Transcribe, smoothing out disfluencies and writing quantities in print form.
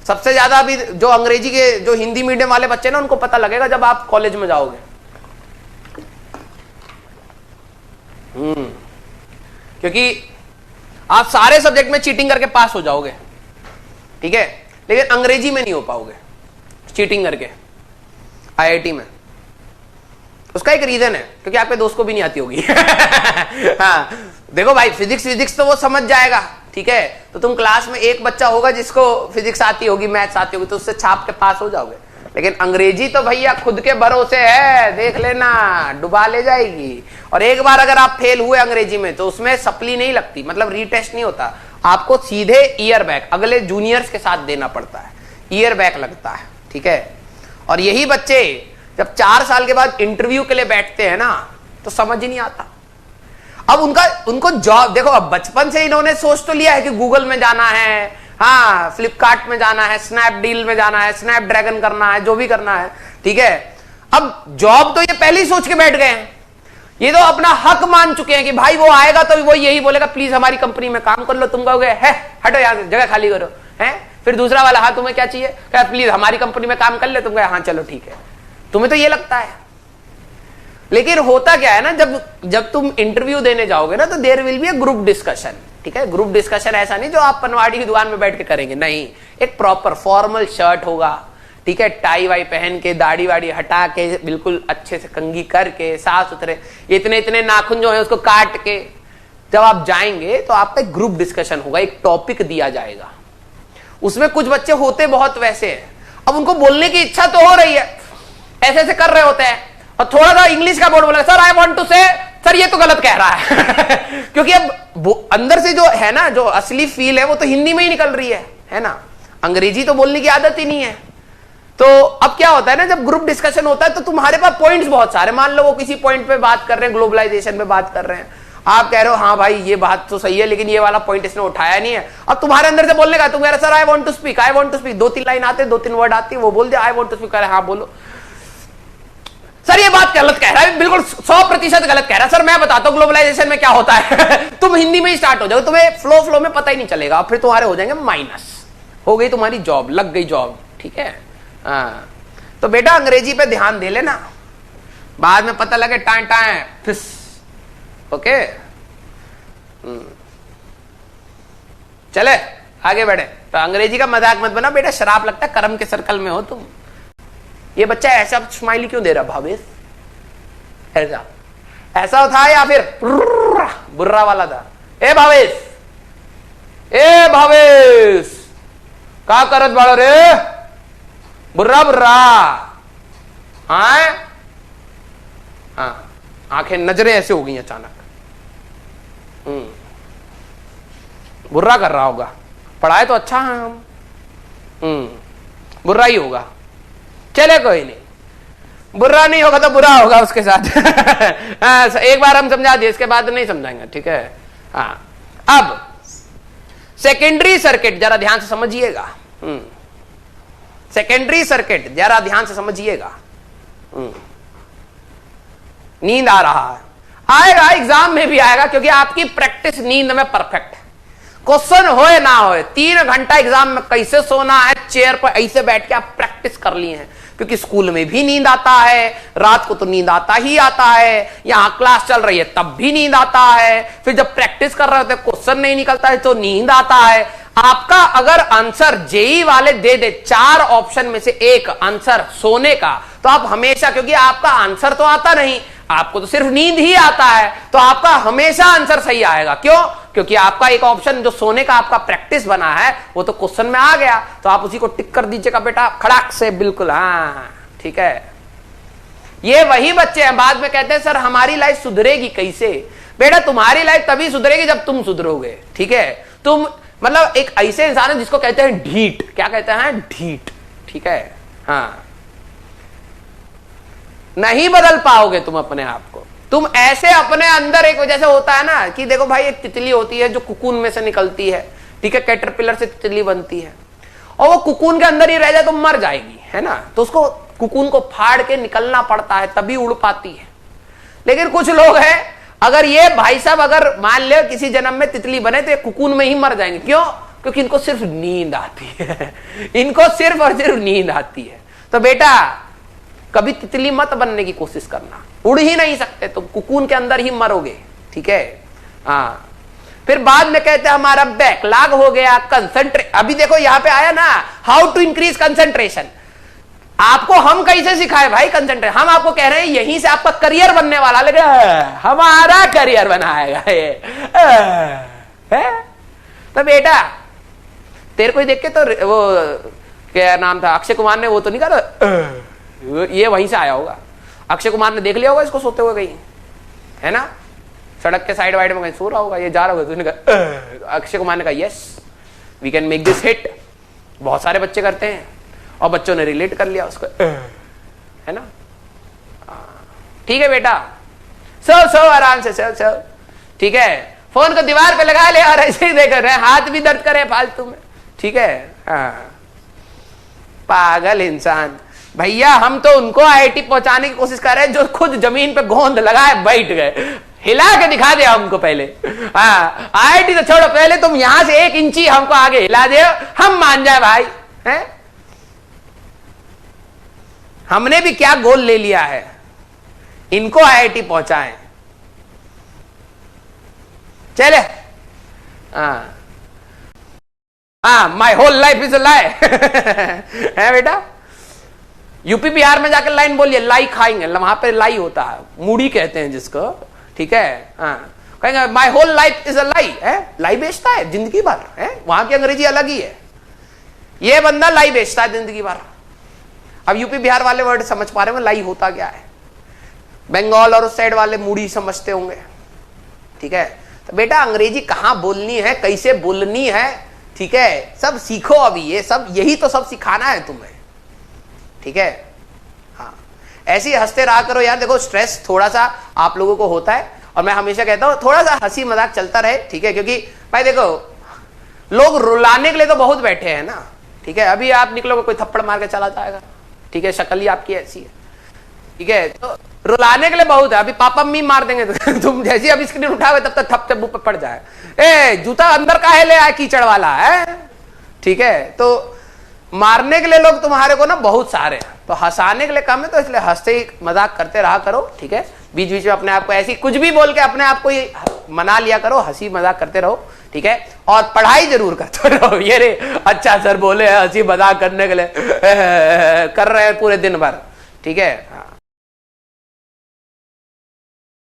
सबसे ज्यादा अभी जो अंग्रेजी के जो हिंदी मीडियम वाले बच्चे ना उनको पता लगेगा जब आप कॉलेज में जाओगे। क्योंकि आप सारे सब्जेक्ट में चीटिंग करके पास हो जाओगे, ठीक है, लेकिन अंग्रेजी में नहीं हो पाओगे चीटिंग करके आईआईटी में। उसका एक रीजन है, क्योंकि आपके दोस्त को भी नहीं आती होगी। हाँ, देखो भाई फिजिक्स तो वो समझ जाएगा, ठीक है, तो तुम क्लास में एक बच्चा होगा जिसको फिजिक्स आती होगी, मैथ्स आती होगी, तो उससे छाप के पास हो जाओगे। लेकिन अंग्रेजी तो भैया खुद के भरोसे है, देख लेना डुबा ले जाएगी। और एक बार अगर आप फेल हुए अंग्रेजी में तो उसमें सप्ली नहीं लगती, मतलब रीटेस्ट नहीं होता, आपको सीधे ईयर बैक अगले जूनियर्स के साथ देना पड़ता है, ईयर बैक लगता है, ठीक है। और यही बच्चे जब 4 साल के बाद इंटरव्यू के लिए बैठते हैं ना तो समझ ही नहीं आता। अब उनको जॉब देखो, अब बचपन से इन्होंने सोच तो लिया है कि गूगल में जाना है, हाँ फ्लिपकार्ट में जाना है, स्नैपडील में जाना है, स्नैपड्रैगन करना है, जो भी करना है, ठीक है। अब जॉब तो ये पहले ही सोच के बैठ गए हैं, ये तो अपना हक मान चुके हैं कि भाई वो आएगा तो वो यही बोलेगा प्लीज हमारी कंपनी में काम कर लो। तुम कहोगे है हटो यार जगह खाली करो, है, फिर दूसरा वाला हाँ तुम्हें क्या चाहिए, क्या प्लीज हमारी कंपनी में काम कर ले, तुम कहे हाँ चलो ठीक है। तुम्हें तो ये लगता है, लेकिन होता क्या है ना, जब तुम इंटरव्यू देने जाओगे ना तो there will be a group discussion, ठीक है। ग्रुप डिस्कशन ऐसा नहीं जो आप पनवाड़ी की दुकान में बैठ के करेंगे, नहीं, एक प्रॉपर फॉर्मल शर्ट होगा, ठीक है, टाई वाई पहन के, दाढ़ी वाड़ी हटा के, बिल्कुल अच्छे से कंघी करके, साफ सुथरे, इतने इतने नाखून जो है उसको काट के जब आप जाएंगे तो आपका एक ग्रुप डिस्कशन होगा, एक टॉपिक दिया जाएगा। उसमें कुछ बच्चे होते बहुत वैसे हैं, अब उनको बोलने की इच्छा तो हो रही है, ऐसे ऐसे कर रहे होते हैं, और थोड़ा सा इंग्लिश का बोर्ड बोला सर आई वांट टू से, सर ये तो गलत कह रहा है। क्योंकि अब अंदर से जो है ना, जो असली फील है वो तो हिंदी में ही निकल रही है ना, अंग्रेजी तो बोलने की आदत ही नहीं है। तो अब क्या होता है ना, जब ग्रुप डिस्कशन होता है तो तुम्हारे पास पॉइंट्स बहुत सारे, मान लो वो किसी पॉइंट पे बात कर रहे हैं, ग्लोबलाइजेशन पे बात कर रहे हैं, आप कह रहे हो हाँ भाई ये बात तो सही है लेकिन ये वाला पॉइंट इसने उठाया नहीं है। अब तुम्हारे अंदर से बोलने का, तुम कह रहे sir I want to speak, I want to speak, 2-3 line आते, 2-3 वर्ड आती है, वो बोल दिया आई वांट टू स्पीक, हाँ बोलो सर ये बात गलत कह रहा है, बिल्कुल 100% गलत कह रहा है सर, मैं बताता हूं ग्लोबलाइजेशन में क्या होता है। तुम हिंदी में ही स्टार्ट हो जाओ, तुम्हें फ्लो में पता ही नहीं चलेगा, फिर तुम्हारे हो जाएंगे माइनस, हो गई तुम्हारी जॉब, लग गई जॉब, ठीक है। हाँ, तो बेटा अंग्रेजी पे ध्यान दे लेना, बाद में पता लगे टाएं टाएं फिस, ओके। चले आगे बढ़े, तो अंग्रेजी का मजाक मत बना बेटा, शराब लगता है कर्म के सर्कल में हो तुम। ये बच्चा ऐसा स्माइली क्यों दे रहा भावेश, ऐसा था या फिर बुर्रा वाला था, ए भावेश का करत बाड़ो रे, बुर्रा हाँ, आंखें नजरें ऐसे हो गई अचानक, बुर्रा कर रहा होगा, पढ़ाए तो अच्छा है हम, बुर्रा ही होगा, चले कोई नहीं, बुरा नहीं होगा तो बुरा होगा उसके साथ। एक बार हम समझा दिए, इसके बाद नहीं समझाएंगे, ठीक है। हाँ, अब सेकेंडरी सर्किट जरा ध्यान से समझिएगा, सेकेंडरी सर्किट जरा ध्यान से समझिएगा। नींद आ रहा है, आएगा एग्जाम में भी आएगा, क्योंकि आपकी प्रैक्टिस नींद में परफेक्ट है। क्वेश्चन होए ना होए 3 घंटा एग्जाम में कैसे सोना है, चेयर पर ऐसे बैठ के आप प्रैक्टिस कर लिए हैं, क्योंकि स्कूल में भी नींद आता है, रात को तो नींद आता ही आता है, यहां क्लास चल रही है तब भी नींद आता है, फिर जब प्रैक्टिस कर रहे होते क्वेश्चन नहीं निकलता है तो नींद आता है। आपका अगर आंसर जेई वाले दे 4 ऑप्शन में से एक आंसर सोने का, तो आप हमेशा, क्योंकि आपका आंसर तो आता नहीं, आपको तो सिर्फ नींद ही आता है, तो आपका हमेशा आंसर सही आएगा। क्यों? क्योंकि आपका एक ऑप्शन जो सोने का आपका प्रैक्टिस बना है वो तो क्वेश्चन में आ गया, तो आप उसी को टिक कर दीजिएगा बेटा खड़ाक से, बिल्कुल हाँ ठीक है। ये वही बच्चे हैं बाद में कहते हैं सर हमारी लाइफ सुधरेगी कैसे। बेटा तुम्हारी लाइफ तभी सुधरेगी जब तुम सुधरोगे, ठीक है। तुम मतलब एक ऐसे इंसान है जिसको कहते हैं ढीठ, क्या कहते हैं, ढीठ, ठीक है। हाँ, नहीं बदल पाओगे तुम अपने आप को, तुम ऐसे अपने अंदर एक जैसे होता है ना कि देखो भाई एक तितली होती है जो कुकून में से निकलती है, ठीक है, कैटरपिलर से तितली बनती है, और वो कुकून के अंदर ही रह जाए तो मर जाएगी, है ना, तो उसको कुकून को फाड़ के निकलना पड़ता है तभी उड़ पाती है। लेकिन कुछ लोग हैं, अगर ये भाई साहब अगर मान ले किसी जन्म में तितली बने तो ये कुकून में ही मर जाएंगे। क्यों? क्योंकि इनको सिर्फ नींद आती है, इनको सिर्फ और सिर्फ नींद आती है। तो बेटा कभी तितली मत बनने की कोशिश करना, उड़ ही नहीं सकते तुम, कुकून के अंदर ही मरोगे, ठीक है। हाँ, फिर बाद में कहते हैं हमारा बैकलॉग हो गया, कंसंट्रेट। अभी देखो यहां पे आया ना, हाउ टू इंक्रीज कंसंट्रेशन। आपको हम कैसे सिखाए भाई कंसंट्रेट? हम आपको कह रहे हैं यहीं से आपका करियर बनने वाला, लेकिन हमारा करियर बनाएगा ये है? तो बेटा तेरे को ही देख के तो वो क्या नाम था अक्षय कुमार ने वो तो नहीं कहा, ये वहीं से आया होगा। अक्षय कुमार ने देख लिया होगा इसको सोते हुए कहीं, है ना, सड़क के साइड वाइड में कहीं सो रहा होगा, ये जा रहा होगा, तो उसने कहा, अक्षय कुमार ने कहा yes we can make this hit. बहुत सारे बच्चे करते हैं और बच्चों ने रिलेट कर लिया उसको, है ना। ठीक है बेटा, सो आराम से सो, ठीक है। फोन को दीवार पे लगा ले और ऐसे ही देख रहे, हाथ भी दर्द करे फालतू में, ठीक है। हाँ, पागल इंसान। भैया हम तो उनको आईआईटी पहुंचाने की कोशिश कर रहे हैं जो खुद जमीन पे गोंद लगाए बैठ गए। हिला के दिखा दे हमको पहले। हाँ, आईआईटी तो छोड़ो, पहले तुम यहां से 1 इंची हमको आगे हिला दे, हम मान जाए भाई, हैं? हमने भी क्या गोल ले लिया है, इनको आईआईटी पहुंचाएं। चले, हाँ, my whole life is a lie है बेटा। यूपी बिहार में जाकर लाइन बोलिए, लाई खाएंगे, वहां पे लाई होता है, मूड़ी कहते हैं जिसको, ठीक है। हाँ, कहेंगे my whole life is a lie, है लाई बेचता है जिंदगी भर, है वहां की अंग्रेजी अलग ही है। ये बंदा लाई बेचता है जिंदगी भर। अब यूपी बिहार वाले वर्ड समझ पा रहे हो लाई होता क्या है? बंगाल और उस साइड वाले मूड़ी समझते होंगे, ठीक है। तो बेटा अंग्रेजी कहां बोलनी है, कैसे बोलनी है, ठीक है, सब सीखो अभी। ये सब यही तो सब सिखाना है तुम्हें, ठीक है। हाँ, ऐसे ही हंसते रहा करो यार। देखो स्ट्रेस थोड़ा सा आप लोगों को होता है और मैं हमेशा कहता हूं थोड़ा सा हंसी मजाक चलता रहे, ठीक है। क्योंकि भाई देखो लोग रुलाने के लिए तो बहुत बैठे हैं ना, ठीक है। अभी आप निकलोगे कोई थप्पड़ मार के चला जाएगा, ठीक है, शक्ल ही आपकी ऐसी है, ठीक है। तो रुलाने के लिए बहुत है। अभी पापा मम्मी मार देंगे तो तुम जैसे अभी स्क्रीन उठाओगे तब तक थप्पड़ मुंह पे पड़ जाए, ए जूता अंदर का है ले आए कीचड़ वाला है, ठीक है। तो मारने के लिए लोग तुम्हारे को ना बहुत सारे हैं, तो हंसाने के लिए कम है, तो इसलिए हंसते ही मजाक करते रहा करो, ठीक है। बीच बीच में अपने आप को ऐसी कुछ भी बोल के अपने आप को ये मना लिया करो, हंसी मजाक करते रहो, ठीक है। और पढ़ाई जरूर करते रहो। ये रे अच्छा सर बोले हंसी मजाक करने के लिए कर रहे हैं पूरे दिन भर, ठीक है।